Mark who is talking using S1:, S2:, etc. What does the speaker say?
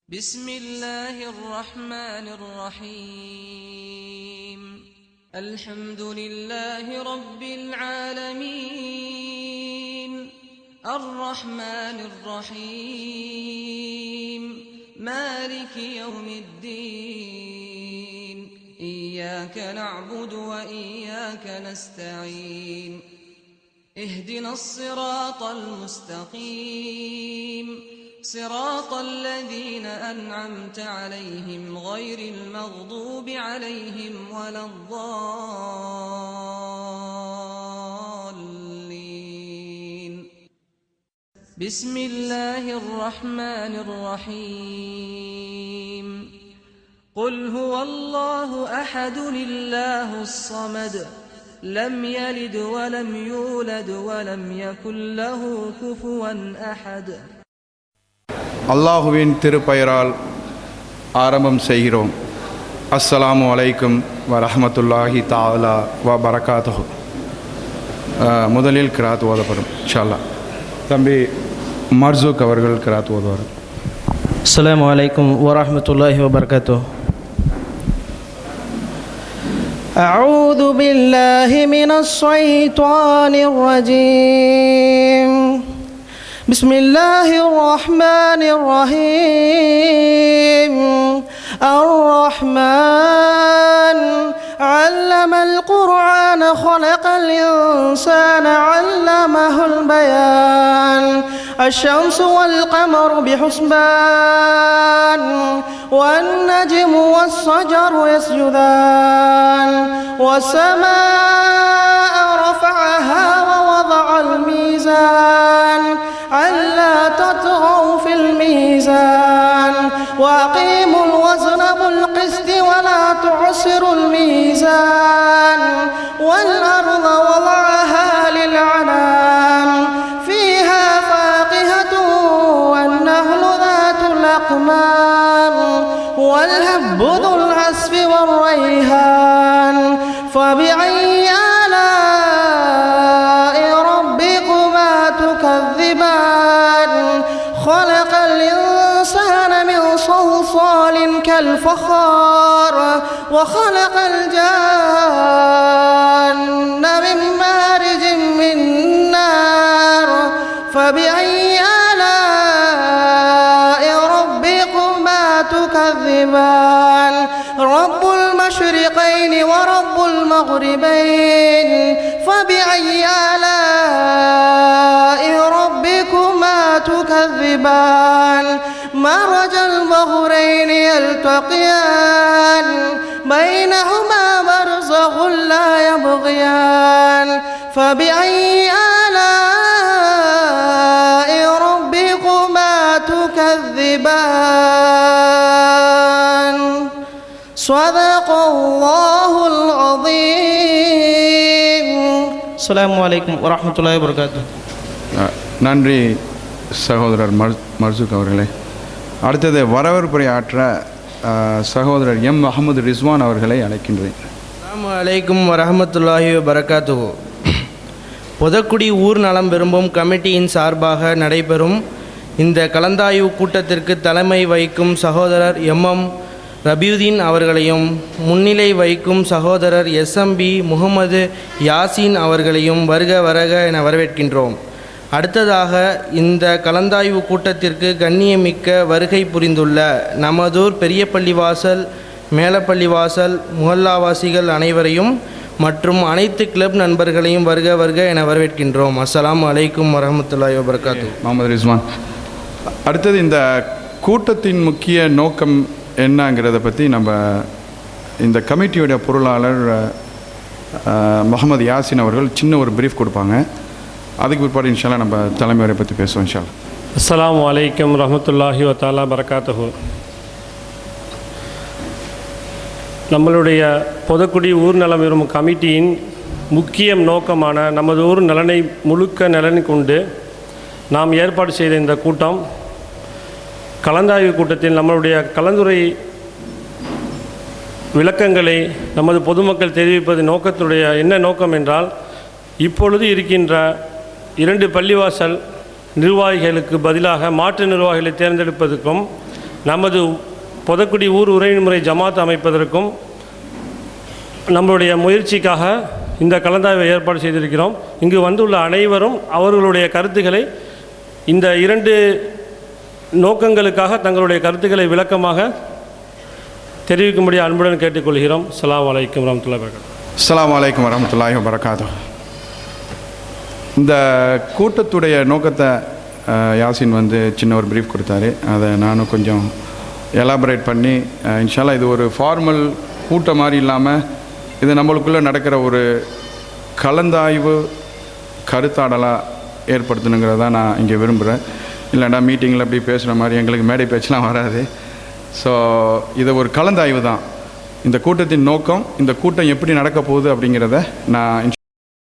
S1: بسم الله الرحمن الرحيم الحمد لله رب العالمين الرحمن الرحيم مالك يوم الدين إياك نعبد وإياك نستعين اهدنا الصراط المستقيم صراط الذين أنعمت عليهم غير المغضوب عليهم ولا الضالين بسم الله الرحمن الرحيم قل هو الله أحد الله الصمد لم يلد ولم يولد ولم يكن له كفوا أحد
S2: அல்லாஹுவின் திருப்பெயரால் ஆரம்பம் செய்கிறோம். அஸ்ஸலாமு அலைக்கும் வரஹ்மத்துல்லாஹி தஆலா வ பரகாத்துஹு. முதலில் கிராத் ஓதப்படும் இன்ஷா அல்லாஹ். தம்பி மர்சூக் அவர்கள் கிராத் ஓதுவார்.
S3: அஸ்ஸலாமு அலைக்கும் வரஹ்மத்துல்லாஹி வ பரகாத்துஹு. أعوذ بالله من الشيطان الرجيم بسم الله الرحمن الرحيم الرحمن علم القرآن خلق الإنسان علمه البيان الشمس والقمر بحسبان والنجم والشجر يسجدان والسماء رفعها ووضع الميزان ألا تطغوا في الميزان وأقيموا الوزن بالقسط ولا تعسروا الميزان والأرض وضعها للعنام فيها فاكهة والنخل ذات الأكمام والهب ذو العصف والريحان فبأي آلاء ربكما تكذبان خلق الإنسان من صلصال كالفخار وخلق الجان من مارج من نار فبأي آلاء ربكما تكذبان رب المشرقين ورب المغربين فبأي آلاء ربكما تكذبان مرج البحرين يلتقيان بينهما برزخ لا يبغيان فبأي آلاء ربكما تكذبان صدق الله العظيم السلام عليكم ورحمة الله وبركاته.
S2: நன்றி சகோதரர் மர்சூக் அவர்களே. அடுத்தது வரவேற்புரை ஆற்ற சகோதரர் எம் முஹம்மது ரிஸ்வான் அவர்களை அழைக்கின்றேன்.
S3: அஸ்ஸலாமு அலைக்கும் வரஹ்மத்துல்லாஹி வபரகாத்துஹு. பொதக்குடி ஊர் நலம் விரும்பும் கமிட்டியின் சார்பாக நடைபெறும் இந்த கலந்தாய்வு கூட்டத்திற்கு தலைமை வகிக்கும் சகோதரர் எம் ரபியுதீன் அவர்களையும் முன்னிலை வகிக்கும் சகோதரர் எஸ்எம்பி முகமது யாசின் அவர்களையும் வருக வருக என வரவேற்கின்றோம். அடுத்ததாக இந்த கலந்தாய்வு கூட்டத்திற்கு கண்ணியமிக்க வருகை புரிந்துள்ள நமதூர் பெரிய பள்ளிவாசல் மேலப்பள்ளிவாசல் முஹல்லாவாசிகள் அனைவரையும் மற்றும் அனைத்து கிளப் நண்பர்களையும் வருக வருக என வரவேற்கின்றோம். அஸ்ஸலாமு அலைக்கும் வரஹ்மத்துல்லாஹி வபரகாத்துஹு.
S2: முகமது ரிஸ்வான். அடுத்தது இந்த கூட்டத்தின் முக்கிய நோக்கம் என்னங்கிறத பற்றி நம்ம இந்த கமிட்டியோடைய பொருளாளர் முகமது யாசின் அவர்கள் சின்ன ஒரு பிரீஃப் கொடுப்பாங்க. அதுக்கு பிற்பாடு இன்ஷால்லா நம்ம தலைமையை பற்றி பேசுவோம் இன்ஷால்லா.
S4: அஸ்ஸலாமு அலைக்கும் ரஹ்மத்துல்லாஹி வ தஆலா பரகாத்துஹு. நம்மளுடைய பொதக்குடி ஊர் நலம் விரும்பும் கமிட்டியின் முக்கிய நோக்கமான நமது ஊர் நலனை முழுக்க நலன் கொண்டு நாம் ஏற்பாடு செய்த இந்த கூட்டம் கலந்தாய்வு கூட்டத்தில் நம்மளுடைய கலந்துரை விளக்கங்களை நமது பொதுமக்கள் தெரிவிப்பது நோக்கத்துடைய என்ன நோக்கம் என்றால், இப்பொழுது இருக்கின்ற 2 பள்ளிவாசல் நிர்வாகிகளுக்கு பதிலாக மாற்று நிர்வாகிகளை தேர்ந்தெடுப்பதற்கும், நமது பொதக்குடி ஊர் உறவின்முறை ஜமாத் அமைப்பதற்கும் நம்மளுடைய முயற்சிக்காக இந்த கலந்தாய்வை ஏற்பாடு செய்திருக்கிறோம். இங்கு வந்துள்ள அனைவரும் அவர்களுடைய கருத்துக்களை இந்த 2 நோக்கங்களுக்காக தங்களுடைய கருத்துக்களை விளக்கமாக தெரிவிக்கும்படி அன்புடன் கேட்டுக்கொள்கிறோம். அஸ்ஸலாமு அலைக்கும் வரஹ்மத்துல்லாஹி வபரகாத்துஹு.
S2: அஸ்ஸலாமு அலைக்கும் வரஹ்மத்துல்லாஹி வபரகாத்துஹு. இந்த கூட்டத்துடைய நோக்கத்தை யாசின் சின்ன ஒரு ப்ரீஃப் கொடுத்தாரு. அதை நானும் கொஞ்சம் எலாபரேட் பண்ணி இன்ஷா அல்லாஹ் இது ஒரு ஃபார்மல் கூட்டம் மாதிரி இல்லாமல் இது நம்மளுக்குள்ளே நடக்கிற ஒரு கலந்தாய்வு கருத்தாடலாக ஏற்படுத்தணுங்கிறத நான் இங்கே விரும்புகிறேன். இல்லைன்னா மீட்டிங்கில் அப்படி பேசுகிற மாதிரி எங்களுக்கு மேடை பேச்செலாம் வராது. ஸோ இதை ஒரு கலந்தாய்வு தான் இந்த கூட்டத்தின் நோக்கம். இந்த கூட்டம் எப்படி நடக்க போகுது அப்படிங்கிறத நான்